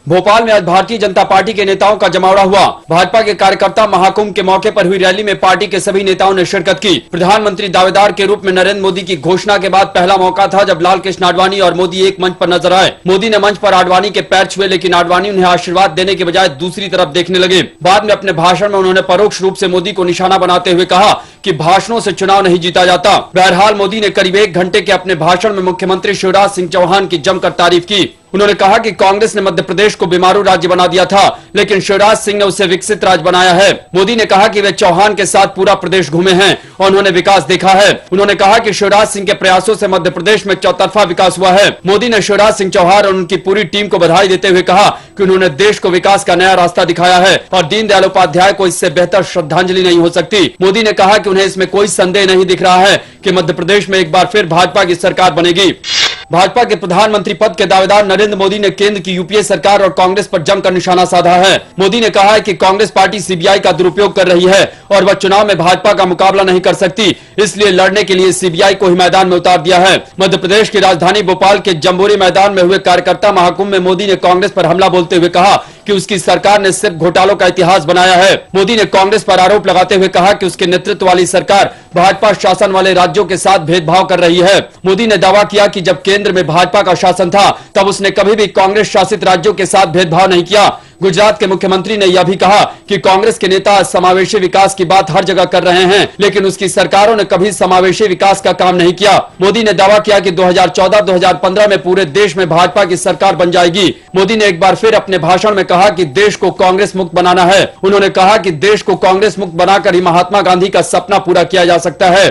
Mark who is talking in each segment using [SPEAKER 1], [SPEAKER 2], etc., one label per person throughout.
[SPEAKER 1] भोपाल में आज भारतीय जनता पार्टी के नेताओं का जमावड़ा हुआ। भाजपा के कार्यकर्ता महाकुंभ के मौके पर हुई रैली में पार्टी के सभी नेताओं ने शिरकत की। प्रधानमंत्री दावेदार के रूप में नरेंद्र मोदी की घोषणा के बाद पहला मौका था जब लाल कृष्ण आडवाणी और मोदी एक मंच पर नजर आए। मोदी ने मंच पर आडवाणी के पैर छुए, लेकिन आडवाणी उन्हें आशीर्वाद देने के बजाय दूसरी तरफ देखने लगे। बाद में अपने भाषण में उन्होंने परोक्ष रूप से मोदी को निशाना बनाते हुए कहा कि भाषणों से चुनाव नहीं जीता जाता। बहरहाल मोदी ने करीब 1 घंटे के अपने भाषण में मुख्यमंत्री शिवराज सिंह चौहान की जमकर तारीफ की। उन्होंने कहा कि कांग्रेस ने मध्य प्रदेश को बीमारू राज्य बना दिया था, लेकिन शिवराज सिंह ने उसे विकसित राज्य बनाया है। मोदी ने कहा कि वे चौहान के साथ पूरा प्रदेश घूमे हैं और उन्होंने विकास देखा है। उन्होंने कहा कि शिवराज सिंह के प्रयासों से मध्य प्रदेश में चौतरफा विकास हुआ है। मोदी ने शिवराज सिंह चौहान और उनकी पूरी टीम को बधाई देते हुए कहा कि उन्होंने देश को विकास का नया रास्ता दिखाया है और दीनदयाल उपाध्याय को इससे बेहतर श्रद्धांजलि नहीं हो सकती। मोदी ने कहा कि उन्हें इसमें कोई संदेह नहीं दिख रहा है कि मध्य प्रदेश में एक बार फिर भाजपा की सरकार बनेगी। भाजपा के प्रधानमंत्री पद के दावेदार नरेंद्र मोदी ने केंद्र की यूपीए सरकार और कांग्रेस पर जमकर निशाना साधा है। मोदी ने कहा है कि कांग्रेस पार्टी सीबीआई का दुरुपयोग कर रही है और वह चुनाव में भाजपा का मुकाबला नहीं कर सकती, इसलिए लड़ने के लिए सीबीआई को ही मैदान में उतार दिया है। मध्य प्रदेश की राजधानी भोपाल के जम्बूरी मैदान में हुए कार्यकर्ता महाकुंभ में मोदी ने कांग्रेस पर हमला बोलते हुए कहा कि उसकी सरकार ने सिर्फ घोटालों का इतिहास बनाया है। मोदी ने कांग्रेस पर आरोप लगाते हुए कहा कि उसके नेतृत्व वाली सरकार भाजपा शासन वाले राज्यों के साथ भेदभाव कर रही है। मोदी ने दावा किया कि जब केंद्र में भाजपा का शासन था तब उसने कभी भी कांग्रेस शासित राज्यों के साथ भेदभाव नहीं किया। गुजरात के मुख्यमंत्री ने यह भी कहा कि कांग्रेस के नेता समावेशी विकास की बात हर जगह कर रहे हैं, लेकिन उसकी सरकारों ने कभी समावेशी विकास का काम नहीं किया। मोदी ने दावा किया कि 2014-2015 में पूरे देश में भाजपा की सरकार बन जाएगी। मोदी ने एक बार फिर अपने भाषण में कहा कि देश को कांग्रेस मुक्त बनाना है। उन्होंने कहा कि देश को कांग्रेस मुक्त बनाकर ही महात्मा गांधी का सपना पूरा किया जा सकता है।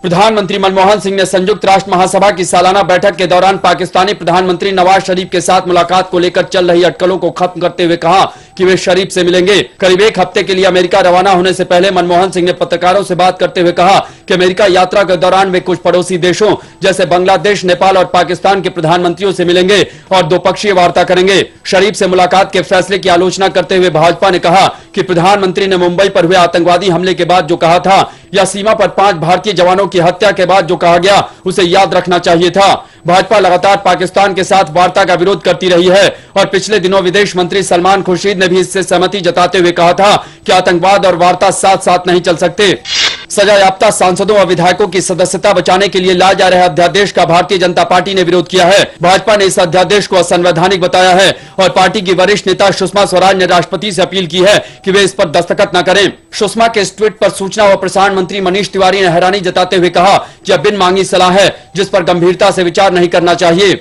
[SPEAKER 1] प्रधानमंत्री मनमोहन सिंह ने संयुक्त राष्ट्र महासभा की सालाना बैठक के दौरान पाकिस्तानी प्रधानमंत्री नवाज शरीफ के साथ मुलाकात को लेकर चल रही अटकलों को खत्म करते हुए कहा कि वे शरीफ से मिलेंगे। करीब 1 हफ्ते के लिए अमेरिका रवाना होने से पहले मनमोहन सिंह ने पत्रकारों से बात करते हुए कहा कि अमेरिका यात्रा के दौरान वे कुछ पड़ोसी देशों जैसे बांग्लादेश, नेपाल और पाकिस्तान के प्रधानमंत्रियों से मिलेंगे और द्विपक्षीय वार्ता करेंगे। शरीफ से मुलाकात के फैसले की आलोचना करते हुए भाजपा ने कहा कि प्रधानमंत्री ने मुंबई पर हुए आतंकवादी हमले के बाद जो कहा था या सीमा पर 5 भारतीय जवानों की हत्या के बाद जो कहा गया उसे याद रखना चाहिए था। भाजपा लगातार पाकिस्तान के साथ वार्ता का विरोध करती रही है और पिछले दिनों विदेश मंत्री सलमान खुर्शीद ने भी इससे सहमति जताते हुए कहा था कि आतंकवाद और वार्ता साथ साथ नहीं चल सकते। सजायाफ्ता सांसदों और विधायकों की सदस्यता बचाने के लिए लाए जा रहे अध्यादेश का भारतीय जनता पार्टी ने विरोध किया है। भाजपा ने इस अध्यादेश को असंवैधानिक बताया है और पार्टी की वरिष्ठ नेता सुषमा स्वराज ने राष्ट्रपति से अपील की है कि वे इस पर दस्तखत न करें। सुषमा के इस ट्वीट पर सूचना व प्रसारण मंत्री मनीष तिवारी ने हैरानी जताते हुए कहा कि यह बिन मांगी सलाह है जिस पर गंभीरता से विचार नहीं करना चाहिए।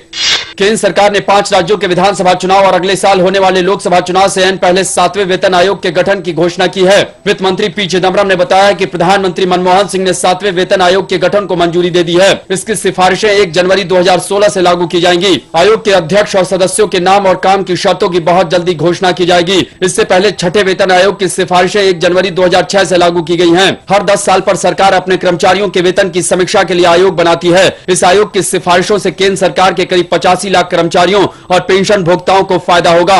[SPEAKER 1] केंद्र सरकार ने 5 राज्यों के विधानसभा चुनाव और अगले साल होने वाले लोकसभा चुनाव से पहले 7वें वेतन आयोग के गठन की घोषणा की है। वित्त मंत्री पी चिदम्बरम ने बताया कि प्रधानमंत्री मनमोहन सिंह ने 7वें वेतन आयोग के गठन को मंजूरी दे दी है। इसकी सिफारिशें 1 जनवरी 2016 से लागू की जाएंगी। आयोग के अध्यक्ष और सदस्यों के नाम और काम की शर्तों की बहुत जल्दी घोषणा की जाएगी। इससे पहले 6ठे वेतन आयोग की सिफारिशें 1 जनवरी 2006 से लागू की गई हैं। हर 10 साल पर सरकार अपने कर्मचारियों के वेतन की समीक्षा के लिए आयोग बनाती है। इस आयोग की सिफारिशों से केंद्र सरकार के करीब 85 लाख कर्मचारियों और पेंशन भोक्ताओं को फायदा होगा।